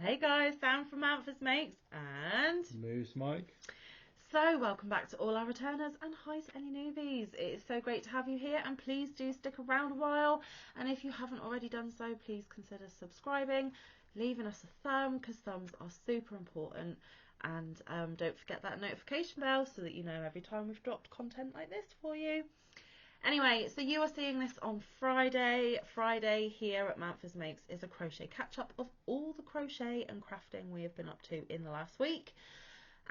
Hey guys, Sam from Manfa's Makes and Moose Mike. So welcome back to all our returners and hi to any newbies. It is so great to have you here and please do stick around a while, and if you haven't already done so, please consider subscribing, leaving us a thumb because thumbs are super important, and don't forget that notification bell so that you know every time we've dropped content like this for you. Anyway, so you are seeing this on Friday. Friday here at Manfa's Makes is a crochet catch-up of all the crochet and crafting we have been up to in the last week.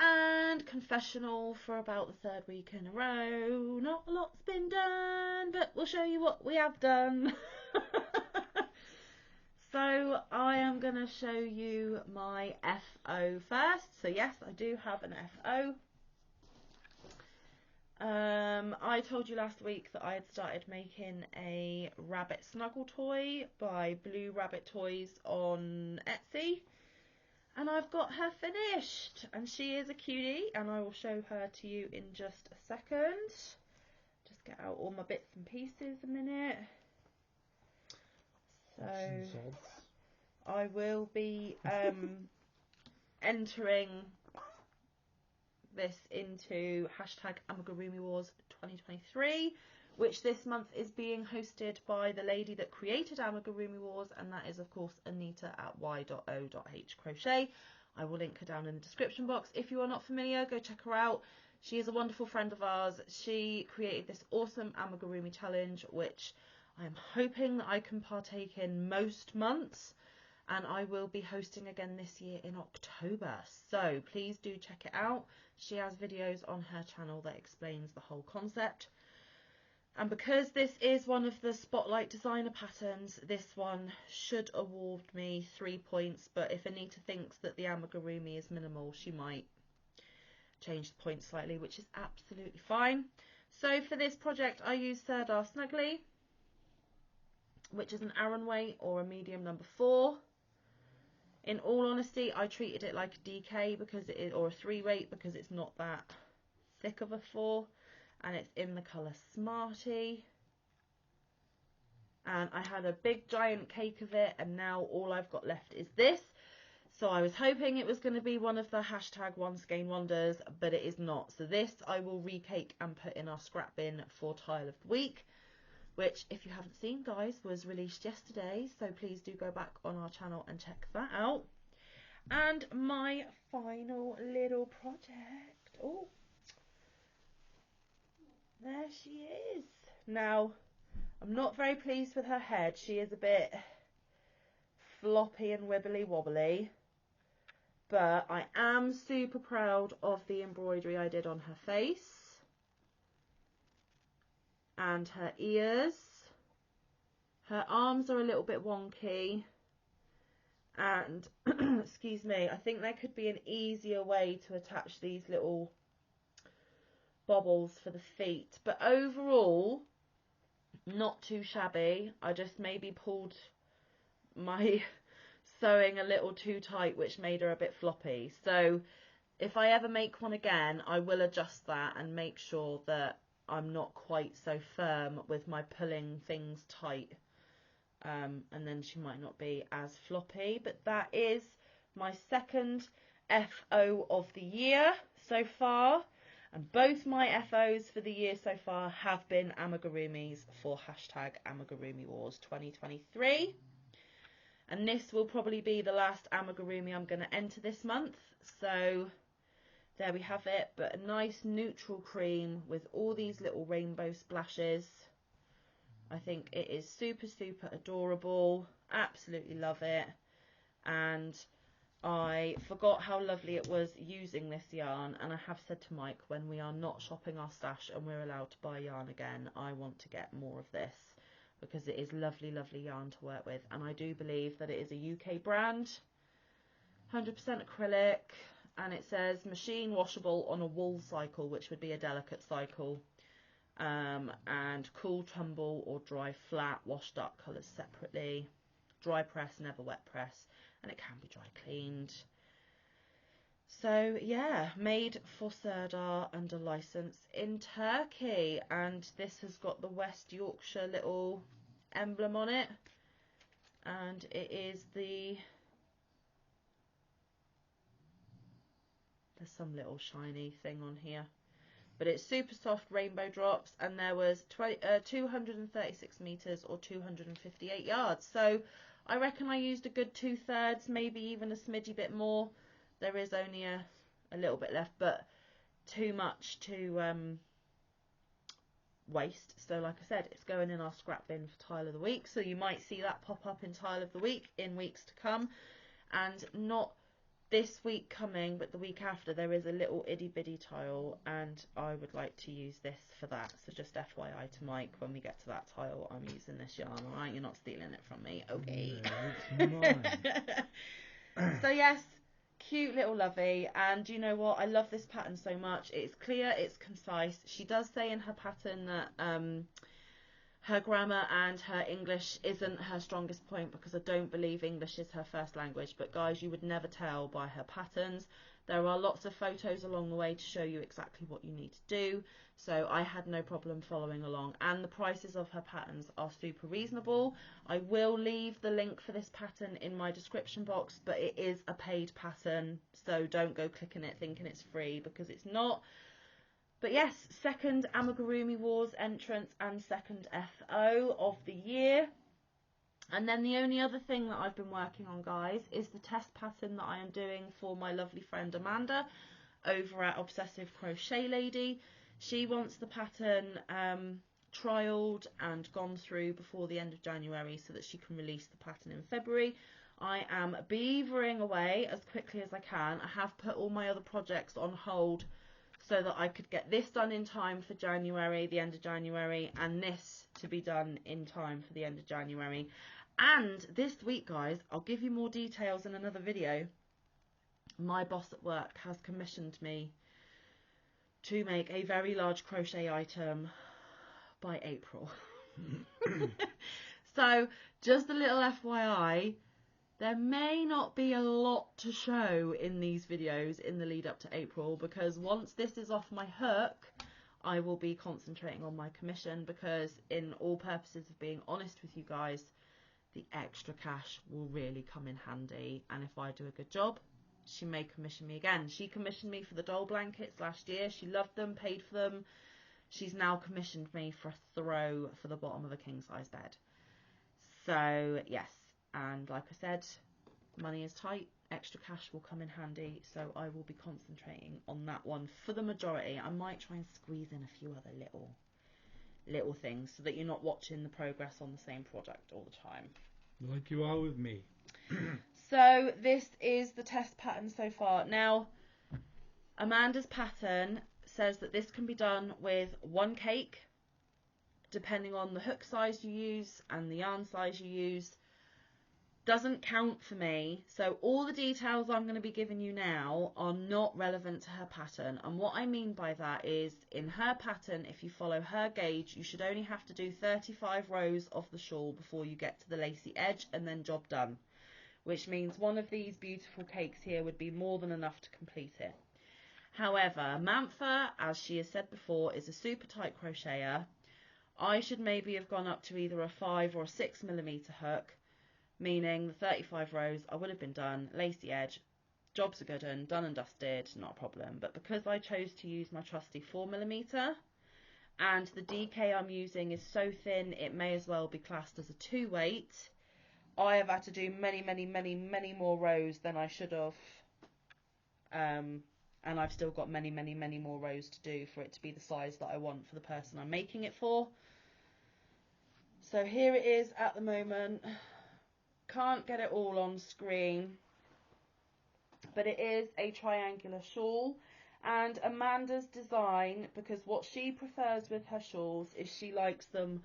And confessional for about the third week in a row. Not a lot's been done, but we'll show you what we have done. So I am going to show you my FO first. So yes, I do have an FO. I told you last week that I had started making a rabbit snuggle toy by BlueRabbitToys on Etsy, and I've got her finished, and she is a cutie, and I will show her to you in just a second. Just get out all my bits and pieces a minute. So I will be entering this into hashtag Amigurumi Wars 2023, which this month is being hosted by the lady that created Amigurumi Wars, and that is of course Anita at y.o.h crochet. I will link her down in the description box. If you are not familiar, go check her out. She is a wonderful friend of ours. She created this awesome amigurumi challenge, which I am hoping that I can partake in most months, and I will be hosting again this year in October, so please do check it out. She has videos on her channel that explains the whole concept, and because this is one of the spotlight designer patterns, this one should award me 3 points, but if Anita thinks that the amigurumi is minimal, she might change the points slightly, which is absolutely fine. So for this project I used Serdar Snuggly, which is an Aran weight or a medium number 4. In all honesty, I treated it like a DK because it is, or a 3 weight, because it's not that thick of a 4, and it's in the colour Smarty. And I had a big giant cake of it, and now all I've got left is this. So I was hoping it was going to be one of the hashtag One Skein Wonders, but it is not. So this I will recake and put in our scrap bin for Tile of the Week, which, if you haven't seen, guys, was released yesterday, so please do go back on our channel and check that out. And my final little project, oh, there she is. Now, I'm not very pleased with her head. She is a bit floppy and wibbly wobbly, but I am super proud of the embroidery I did on her face and her ears. Her arms are a little bit wonky, and excuse me, I think there could be an easier way to attach these little bobbles for the feet, but overall not too shabby. I just maybe pulled my sewing a little too tight, which made her a bit floppy. So if I ever make one again, I will adjust that and make sure that I'm not quite so firm with my pulling things tight. And then she might not be as floppy, but that is my second FO of the year so far, and both my FOs for the year so far have been amigurumis for hashtag Amigurumi Wars 2023, and this will probably be the last amigurumi I'm going to enter this month. So there we have it, but a nice neutral cream with all these little rainbow splashes. I think it is super, super adorable. Absolutely love it. And I forgot how lovely it was using this yarn. And I have said to Mike, when we are not shopping our stash and we're allowed to buy yarn again, I want to get more of this, because it is lovely, lovely yarn to work with. And I do believe that it is a UK brand, 100% acrylic. And it says machine washable on a wool cycle, which would be a delicate cycle. And cool tumble or dry flat, wash dark colours separately, dry press, never wet press, and it can be dry cleaned. So yeah, made for Serdar under licence in Turkey, and this has got the West Yorkshire little emblem on it, and it is the some little shiny thing on here. But it's super soft rainbow drops, and there was 236 meters or 258 yards. So I reckon I used a good 2/3, maybe even a smidgy bit more. There is only a little bit left, but too much to waste. So like I said, it's going in our scrap bin for tile of the week. So you might see that pop up in tile of the week in weeks to come, and not this week coming, but the week after, there is a little itty bitty tile, and I would like to use this for that. So just FYI to Mike, when we get to that tile, I'm using this yarn. All right, you're not stealing it from me, okay? No, it's mine. So yes, cute little lovey, and you know what? I love this pattern so much. It's clear, it's concise. She does say in her pattern that her grammar and her English isn't her strongest point, because I don't believe English is her first language. But guys, you would never tell by her patterns. There are lots of photos along the way to show you exactly what you need to do. So I had no problem following along, and the prices of her patterns are super reasonable. I will leave the link for this pattern in my description box, but it is a paid pattern, so don't go clicking it thinking it's free, because it's not. But yes, second Amigurumi Wars entrance and second FO of the year. And then the only other thing that I've been working on, guys, is the test pattern that I am doing for my lovely friend Amanda over at Obsessive Crochet Lady. She wants the pattern trialled and gone through before the end of January so that she can release the pattern in February. I am beavering away as quickly as I can. I have put all my other projects on hold so that I could get this done in time for January, the end of January, and this to be done in time for the end of January. And this week, guys, I'll give you more details in another video. My boss at work has commissioned me to make a very large crochet item by April. So just a little FYI, there may not be a lot to show in these videos in the lead up to April, because once this is off my hook, I will be concentrating on my commission, because in all purposes of being honest with you guys, the extra cash will really come in handy, and if I do a good job, she may commission me again. She commissioned me for the doll blankets last year. She loved them, paid for them. She's now commissioned me for a throw for the bottom of a king size bed. So yes, and like I said, money is tight, extra cash will come in handy, so I will be concentrating on that one for the majority. I might try and squeeze in a few other little things so that you're not watching the progress on the same product all the time. Like you are with me. So this is the test pattern so far. Now, Amanda's pattern says that this can be done with one cake, depending on the hook size you use and the yarn size you use. Doesn't count for me, so all the details I'm going to be giving you now are not relevant to her pattern. And what I mean by that is, in her pattern, if you follow her gauge, you should only have to do 35 rows of the shawl before you get to the lacy edge, and then job done, which means one of these beautiful cakes here would be more than enough to complete it. However, Manfa, as she has said before, is a super tight crocheter. I should maybe have gone up to either a 5 or a 6mm hook, meaning the 35 rows I would have been done, lacy edge, jobs are good and done and dusted, not a problem. But because I chose to use my trusty 4mm, and the DK I'm using is so thin it may as well be classed as a 2 weight, I have had to do many more rows than I should have, and I've still got many more rows to do for it to be the size that I want for the person I'm making it for. So here it is at the moment. Can't get it all on screen, but it is a triangular shawl, and Amanda's design, because what she prefers with her shawls is she likes them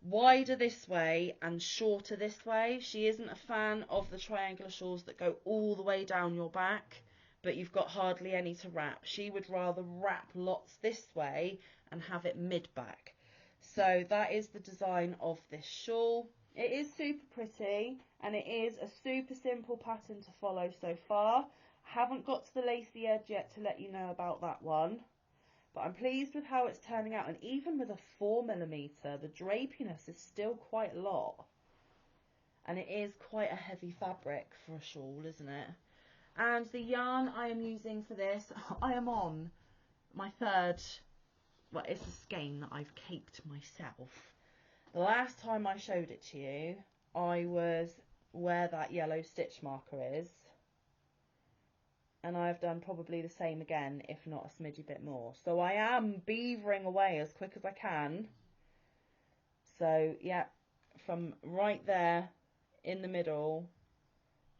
wider this way and shorter this way. She isn't a fan of the triangular shawls that go all the way down your back, but you've got hardly any to wrap. She would rather wrap lots this way and have it mid-back. So that is the design of this shawl. It is super pretty, and it is a super simple pattern to follow so far. Haven't got to the lacy edge yet to let you know about that one, but I'm pleased with how it's turning out. And even with a 4mm, the drapiness is still quite a lot, and it is quite a heavy fabric for a shawl, isn't it? And the yarn I am using for this, I am on my third, well, it's a skein that I've caked myself. The last time I showed it to you, I was where that yellow stitch marker is. And I've done probably the same again, if not a smidgy bit more. So I am beavering away as quick as I can. So, yeah, from right there in the middle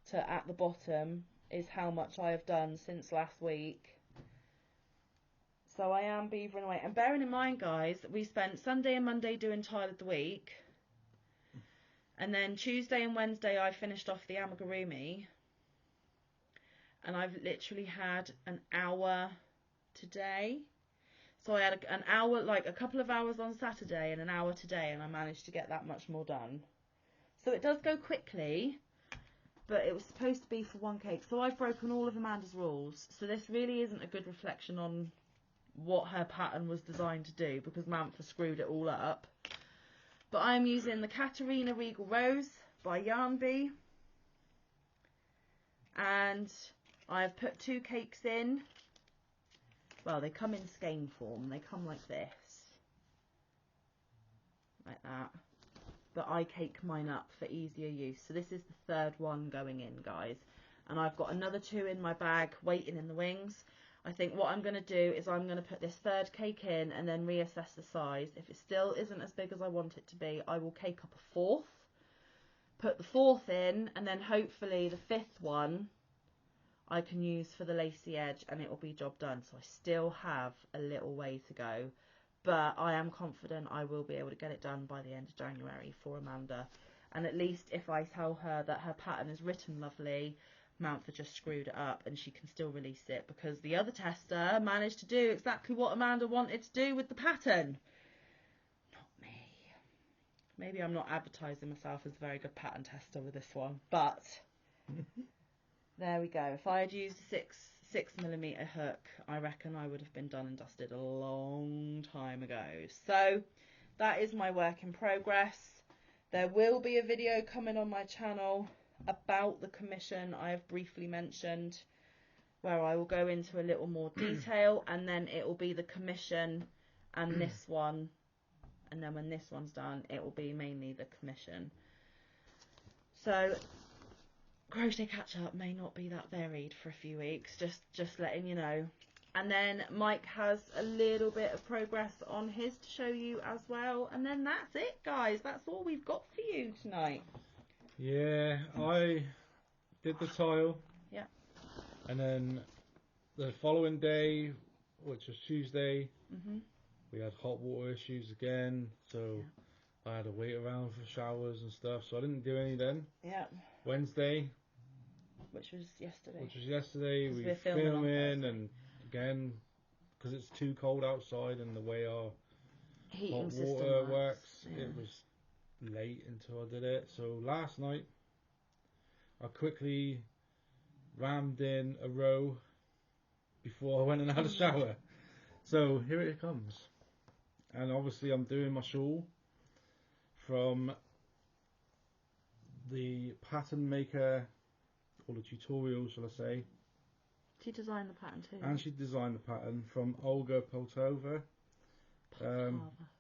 to at the bottom is how much I have done since last week. So I am beavering away. And bearing in mind, guys, we spent Sunday and Monday doing tile of the week. And then Tuesday and Wednesday I finished off the amigurumi. And I've literally had an hour today. So I had an hour, like a couple of hours on Saturday and an hour today, and I managed to get that much more done. So it does go quickly, but it was supposed to be for one cake. So I've broken all of Amanda's rules. So this really isn't a good reflection on what her pattern was designed to do, because Manfa screwed it all up. But I'm using the Katarina Regal Rose by Yarn Bee. And I've put 2 cakes in. Well, they come in skein form. They come like this. Like that. But I cake mine up for easier use. So this is the third one going in, guys. And I've got another 2 in my bag waiting in the wings. I think what I'm going to do is I'm going to put this third cake in and then reassess the size. If it still isn't as big as I want it to be, I will cake up a 4th. Put the 4th in, and then hopefully the 5th one I can use for the lacy edge, and it will be job done. So I still have a little way to go, but I am confident I will be able to get it done by the end of January for Amanda. And at least if I tell her that her pattern is written lovely, Manfa just screwed it up and she can still release it, because the other tester managed to do exactly what Amanda wanted to do with the pattern. Not me. Maybe I'm not advertising myself as a very good pattern tester with this one, but there we go. If I had used a 6mm hook, I reckon I would have been done and dusted a long time ago. So that is my work in progress. There will be a video coming on my channel about the commission I have briefly mentioned, where I will go into a little more detail, and then it will be the commission and this one, and then when this one's done it will be mainly the commission. So Crochet Catch Up may not be that varied for a few weeks, just letting you know. And then Mike has a little bit of progress on his to show you as well, and then that's it, guys. That's all we've got for you tonight. Yeah, I did the tile. Yeah. And then the following day, which was Tuesday, we had hot water issues again, so I had to wait around for showers and stuff, so I didn't do any then. Yeah. Wednesday, which was yesterday, we were filming, and again, because it's too cold outside and the way our heating hot system water works, yeah. it was late until I did it. So last night I quickly rammed in a row before I went and had a shower. So here it comes, and obviously I'm doing my shawl from the pattern maker, or the tutorial shall I say. She designed the pattern too. And she designed the pattern from Olga Poltava.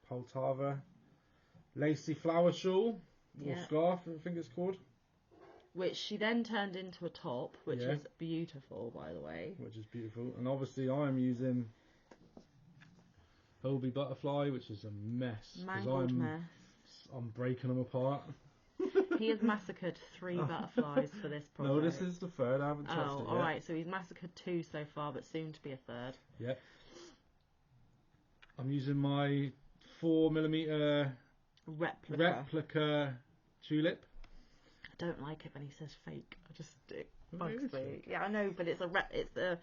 Poltava. Lacy flower shawl, or scarf I think it's called. Which she then turned into a top, which is beautiful, by the way. Which is beautiful. And obviously I'm using Hobie Butterfly, which is a mess. Mangled mess. I'm breaking them apart. He has massacred 3 butterflies for this project. No, this is the 3rd. I haven't touched it yet. Alright, so he's massacred 2 so far, but soon to be a 3rd. Yeah. I'm using my 4mm replica tulip. I don't like it when he says fake. I just it bugs me. Yeah, I know, but it's the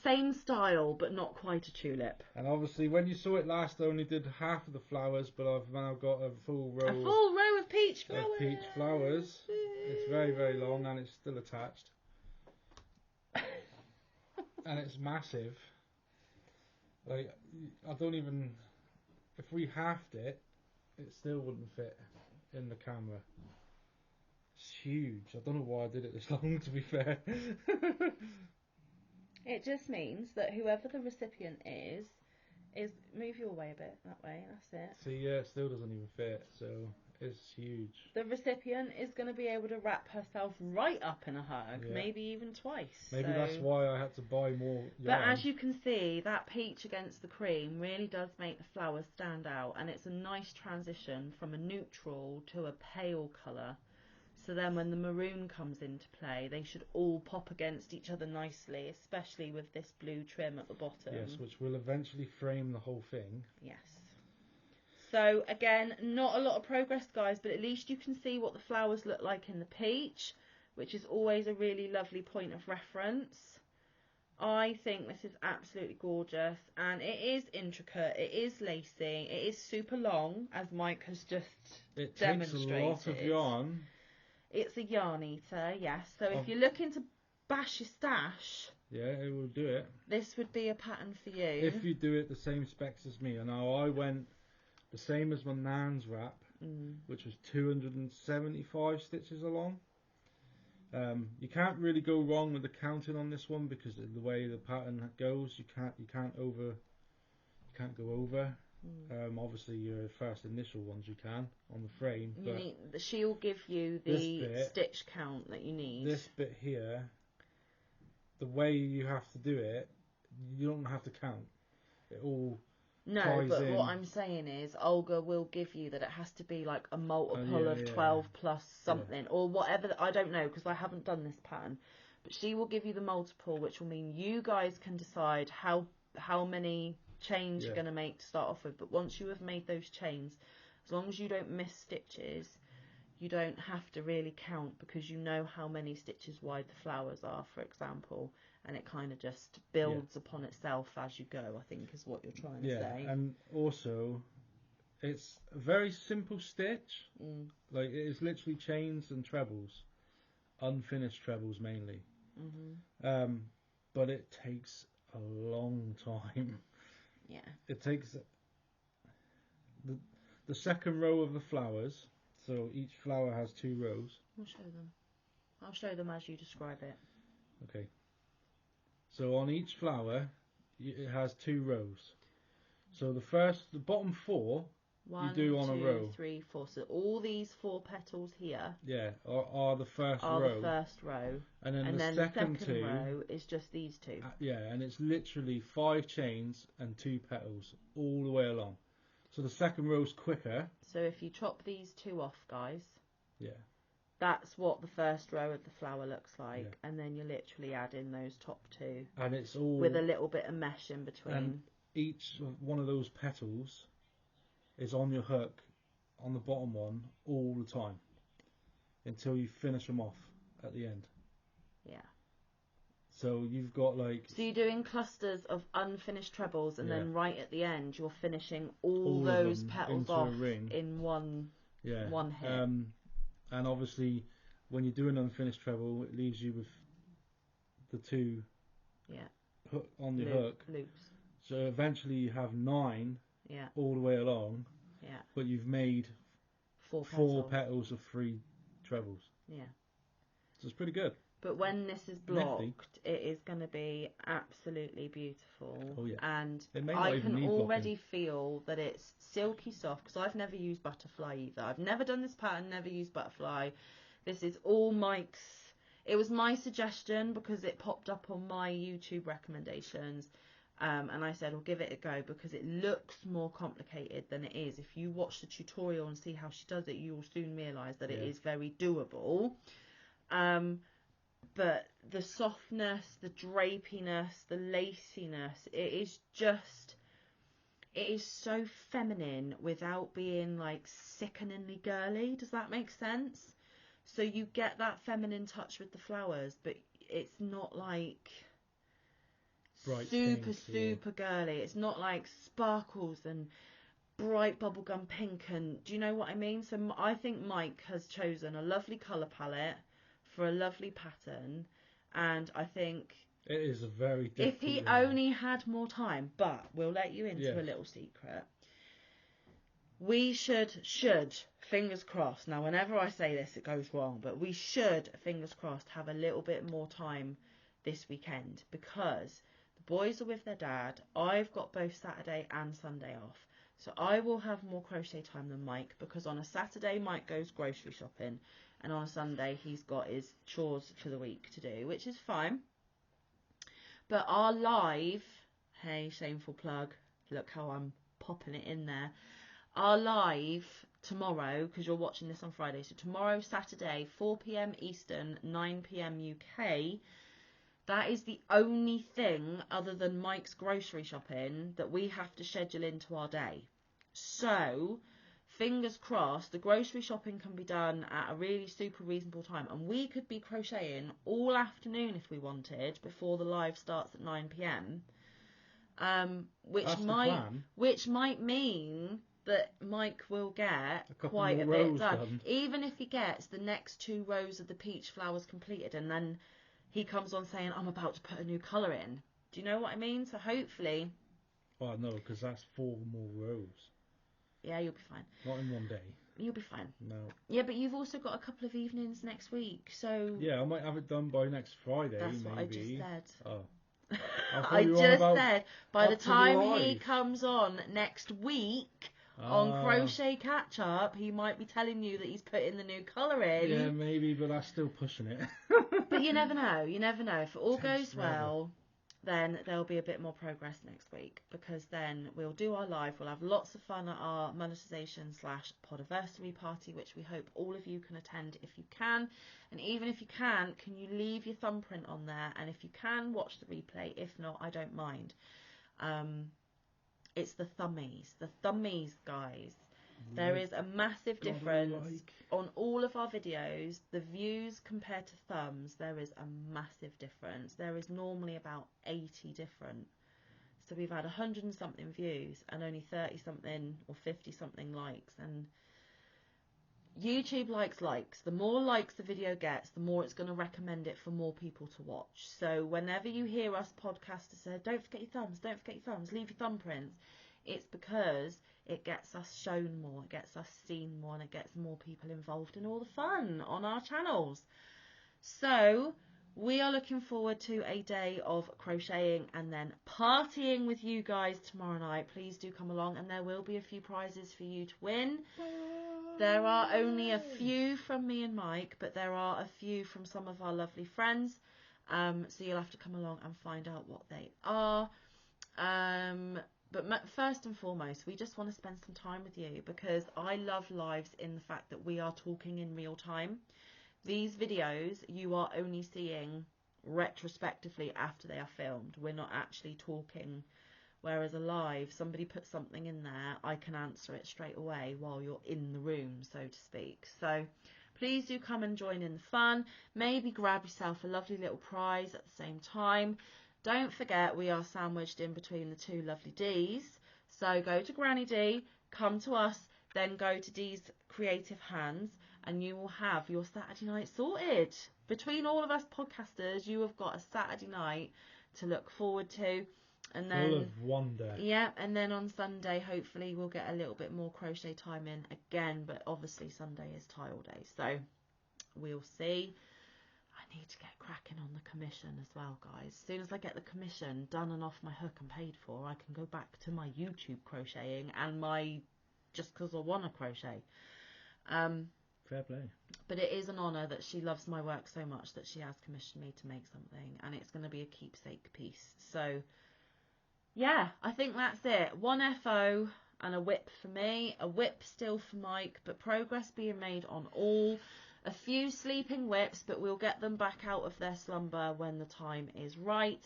same style, but not quite a tulip. And obviously, when you saw it last, I only did half of the flowers, but I've now got a full row. A full row of peach flowers. It's very, very long, and it's still attached. And it's massive. Like, I don't even. If we halved it, it still wouldn't fit in the camera. It's huge. I don't know why I did it this long, to be fair. It just means that whoever the recipient is move your way a bit that way. That's it. See, yeah, it still doesn't even fit, so it's huge. The recipient is going to be able to wrap herself right up in a hug, Yeah. maybe even twice. Maybe so. that's why I had to buy more yarn. But as you can see, that peach against the cream really does make the flowers stand out, and it's a nice transition from a neutral to a pale colour. So then when the maroon comes into play, they should all pop against each other nicely, especially with this blue trim at the bottom. Yes, which will eventually frame the whole thing. Yes. So again, not a lot of progress, guys, but at least you can see what the flowers look like in the peach, which is always a really lovely point of reference. I think this is absolutely gorgeous, and it is intricate, it is lacy, it is super long, as Mike has just demonstrated. It takes a lot of yarn. It's a yarn eater, yes. So if you're looking to bash your stash, yeah, it will do it. This would be a pattern for you. If you do it the same specs as me. And now I went the same as my Nan's wrap, which was 275 stitches along. You can't really go wrong with the counting on this one because of the way the pattern goes. You can't go over. Obviously your first initial ones you can on the frame. She'll give you the stitch count that you need. This bit here, the way you have to do it, you don't have to count. It all ties but in. what I'm saying is Olga will give you that it has to be like a multiple of 12 plus something or whatever. I don't know because I haven't done this pattern, but she will give you the multiple, which will mean you guys can decide how many chains you're going to make to start off with. But once you have made those chains, as long as you don't miss stitches, you don't have to really count because you know how many stitches wide the flowers are, for example, and it kind of just builds upon itself as you go, I think is what you're trying to say. And also it's a very simple stitch. Like it is literally chains and trebles, unfinished trebles mainly. But it takes a long time. Yeah. It takes the second row of the flowers, so each flower has 2 rows. I'll show them as you describe it. Okay. So on each flower, it has 2 rows. So the bottom 4, you do on a row. 1, 2, 3, 4. So all these 4 petals here. Yeah, are the first row. Are the first row. And then the second 2 row is just these 2. Yeah, and it's literally 5 chains and 2 petals all the way along. So the second row's quicker. So if you chop these 2 off, guys. Yeah. That's what the first row of the flower looks like, and then you literally add in those top 2, and it's all with a little bit of mesh in between. And each one of those petals is on your hook on the bottom one all the time until you finish them off at the end. Yeah. So you've got like. So you're doing clusters of unfinished trebles, and then right at the end you're finishing all those petals off in one hit. And obviously, when you do an unfinished treble, it leaves you with the 2 on the hook. Loops. So eventually you have 9 all the way along. Yeah. But you've made 4 petals of 3 trebles. Yeah. So it's pretty good. But when this is blocked, it is going to be absolutely beautiful. Oh yeah. And I can already feel that it's silky soft because I've never used butterfly either. I've never done this pattern, never used butterfly. This is all Mike's. It was my suggestion because it popped up on my YouTube recommendations. And I said, well, give it a go because it looks more complicated than it is. If you watch the tutorial and see how she does it, you will soon realise that it is very doable. But the softness, the drapiness, the laciness, it is so feminine without being like sickeningly girly. Does that make sense? So you get that feminine touch with the flowers, but it's not like bright super girly. It's not like sparkles and bright bubblegum pink, and do you know what I mean? So I think Mike has chosen a lovely colour palette for a lovely pattern, and I think it is a very difficult if he only had more time, but we'll let you into a little secret. we should, fingers crossed, now whenever I say this it goes wrong, but we should, fingers crossed, have a little bit more time this weekend, because the boys are with their dad. I've got both Saturday and Sunday off, so I will have more crochet time than Mike, because on a Saturday Mike goes grocery shopping, and on a Sunday he's got his chores for the week to do, which is fine. But our live, hey, shameful plug, look how I'm popping it in there, our live tomorrow, because you're watching this on Friday, so tomorrow, Saturday, 4 p.m. Eastern, 9 p.m. UK, that is the only thing other than Mike's grocery shopping that we have to schedule into our day. So, fingers crossed, the grocery shopping can be done at a really super reasonable time, and we could be crocheting all afternoon if we wanted before the live starts at 9 p.m. Which might mean that Mike will get quite a bit done. Even if he gets the next 2 rows of the peach flowers completed, and then he comes on saying, I'm about to put a new colour in. Do you know what I mean? So hopefully... Oh, no, because that's 4 more rows. Yeah, you'll be fine. Not in one day. You'll be fine. No. Yeah, but you've also got a couple of evenings next week, so... Yeah, I might have it done by next Friday, That's maybe. what I just said. Oh. I just said, by the time he comes on next week on Crochet Catch Up, he might be telling you that he's putting the new colour in. Yeah, maybe, but that's still pushing it. But you never know. You never know. If it all goes well, then there'll be a bit more progress next week, because then we'll do our live. We'll have lots of fun at our monetisation/podiversary party, which we hope all of you can attend if you can. And even if you can you leave your thumbprint on there? And if you can, watch the replay. If not, I don't mind. It's the thummies, guys. There is a massive difference on all of our videos. The views compared to thumbs, there is a massive difference. There is normally about 80 different. So we've had 100 and something views and only 30 something or 50 something likes. And YouTube likes. The more likes the video gets, the more it's going to recommend it for more people to watch. So whenever you hear us podcasters say, don't forget your thumbs, leave your thumbprints, it's because it gets us shown more, it gets us seen more, and it gets more people involved in all the fun on our channels. So we are looking forward to a day of crocheting and then partying with you guys tomorrow night. Please do come along, and there will be a few prizes for you to win. There are only a few from me and Mike, but there are a few from some of our lovely friends. So you'll have to come along and find out what they are. But first and foremost, we just want to spend some time with you, because I love lives in the fact that we are talking in real time. These videos you are only seeing retrospectively after they are filmed. We're not actually talking. Whereas a live, somebody puts something in there, I can answer it straight away while you're in the room, so to speak. So please do come and join in the fun. Maybe grab yourself a lovely little prize at the same time. Don't forget, we are sandwiched in between the 2 lovely D's. So go to Granny D, come to us, then go to D's Creative Hands, and you will have your Saturday night sorted. Between all of us podcasters, you have got a Saturday night to look forward to. And then, full of wonder. Yeah, and then on Sunday, hopefully, we'll get a little bit more crochet time in again. But obviously, Sunday is tile day, so we'll see. I need to get cracking on the commission as well, guys. As soon as I get the commission done and off my hook and paid for, I can go back to my YouTube crocheting and my just because I want to crochet. Fair play. But it is an honour that she loves my work so much that she has commissioned me to make something, and it's going to be a keepsake piece. So yeah, I think that's it. 1 FO and a whip for me, a whip still for Mike, but progress being made on all. A few sleeping whips, but we'll get them back out of their slumber when the time is right.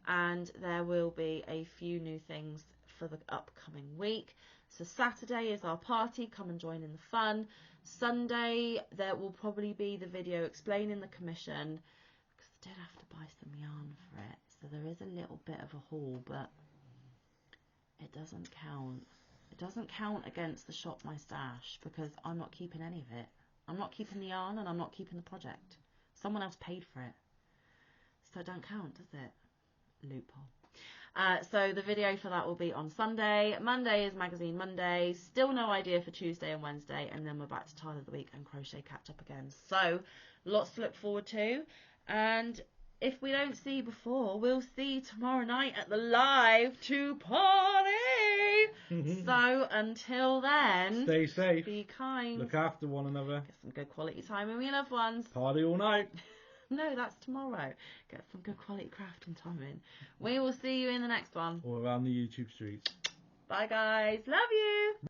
And there will be a few new things for the upcoming week. So Saturday is our party, come and join in the fun. Sunday, there will probably be the video explaining the commission, because I did have to buy some yarn for it. So there is a little bit of a haul, but it doesn't count. It doesn't count against the shop my stash, because I'm not keeping any of it. I'm not keeping the yarn, and I'm not keeping the project. Someone else paid for it. So it don't count, does it? Loophole. So the video for that will be on Sunday. Monday is Magazine Monday. Still no idea for Tuesday and Wednesday. And then we're back to Tile of the Week and Crochet Catch Up again. So lots to look forward to. And if we don't see you before, we'll see you tomorrow night at the live to party. So until then, stay safe. Be kind. Look after one another. Get some good quality time with your loved ones. Party all night. No, that's tomorrow. Get some good quality crafting time in. We will see you in the next one. Or around the YouTube streets. Bye guys. Love you.